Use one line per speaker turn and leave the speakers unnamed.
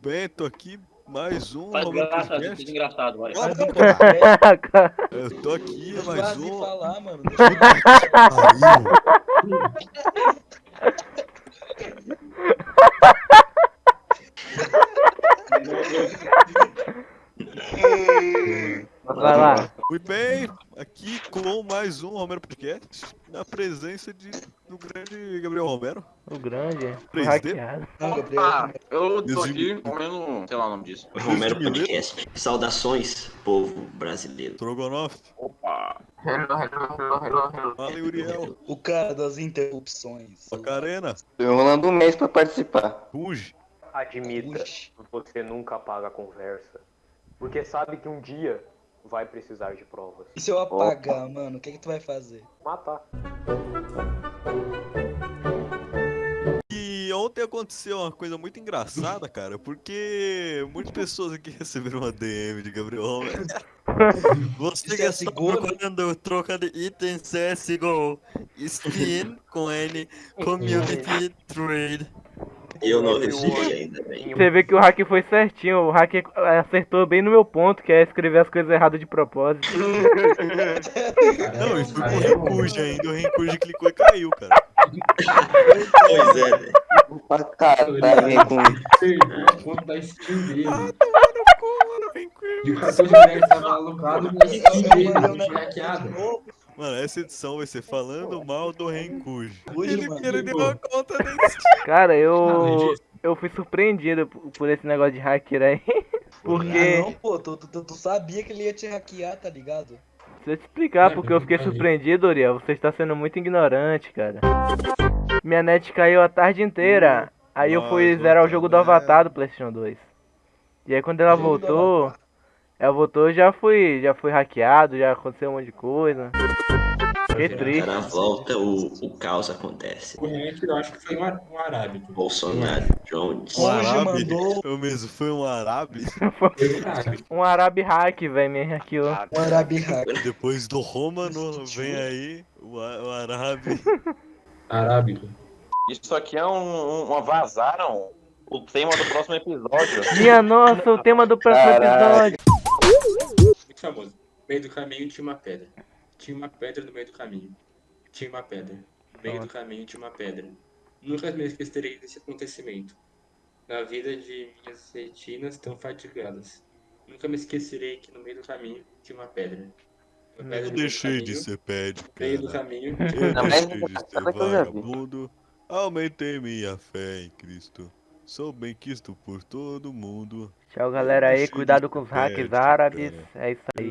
bem, tô aqui, mais um
Faz
Romero
graça, seja
Podcast.
engraçado, vai.
Cala a
Mais um
boca,
podcast.
eu tô aqui,
Deixa o
mais
Razi
um.
falar, mano. Deixa o
Puta que pariu.
Vai lá.
Muito bem, aqui com mais um Romero Podcast, na presença do grande Gabriel Romero.
O grande foi
3D?
hackeado.
Não, Gabriel.
Ah, eu tô
Desde-
aqui comendo, sei lá o nome disso.
Romero
Desde Mileto.
Podcast. Saudações, povo brasileiro.
Strogonoff,
Opa!
fala Uriel,
O cara das interrupções.
Macarena,
Tô enrolando um mês pra participar.
Ruge.
Admita,
Ixi.
você nunca apaga a conversa, porque sabe que um dia vai precisar de provas.
E se eu apagar, mano, o que tu vai fazer?
Matar.
E ontem aconteceu uma coisa muito engraçada, cara, porque muitas pessoas aqui receberam uma DM de Gabriel Romero. Você que está
CSGO, né?
procurando troca de itens CSGO, Steam com N, Community Trade.
Eu não recebi ainda, velho.
Você vê que o hack foi certinho. O hack acertou bem no meu ponto, que é escrever as coisas erradas de propósito.
Não, e foi com o Renkuji ainda, o Renkuji clicou e caiu, cara.
Pois é, velho.
Pra caralho, com
Conta da Steam dele.
Mano, Renkuji.
E o cartão de crédito tava alocado na Steam dele, não foi hackeado.
Mano, essa edição vai ser falando mal do Renkuji.
Hoje,
Ele,
mano,
ele deu
pô.
uma conta desse.
Cara,
Além
eu
disso,
fui surpreendido por esse negócio de hacker aí. Porque,
Não, pô, tu sabia que ele ia te hackear, tá ligado?
se eu te explicar porque eu fiquei surpreendido, Uriel, você está sendo muito ignorante, cara. Minha net caiu a tarde inteira. Aí eu fui
Nossa,
zerar o jogo do
merda.
Avatar do PlayStation 2. E aí quando ela
Jogo do
voltou,
Avatar.
já fui hackeado, já aconteceu um monte de coisa. Fiquei triste.
Cara, na volta o caos acontece.
o hack eu acho que foi um arábico.
Bolsonaro, Jones.
Um
Hoje
árabe.
mandou
Eu mesmo, foi um árabe.
Foi um arábico.
Um árabe hack, velho, me hackeou.
um Arabi hack.
Depois do Romano, vem aí o árabe.
Arábico.
Isso aqui é vazaram o tema do próximo episódio.
Minha nossa, o tema do próximo
Caralho.
episódio.
Muito famoso. No meio do caminho tinha uma pedra. Tinha uma pedra no meio do caminho. Tinha uma pedra. No meio do caminho tinha uma pedra. Nunca me esquecerei desse acontecimento. Na vida de minhas retinas tão fatigadas. Nunca me esquecerei que no meio do caminho tinha uma pedra. Uma pedra
Eu
no meio do
deixei de
caminho.
ser pede,
No meio do
cara.
caminho.
Eu
Não, mas
deixei de ser
essa coisa eu já vi.
vagabundo. Aumentei minha fé em Cristo. Sou bem quisto por todo mundo.
Tchau, galera aí.
Deixei de
Cuidado
ser
com os hackers
pede,
árabes.
cara.
É isso aí.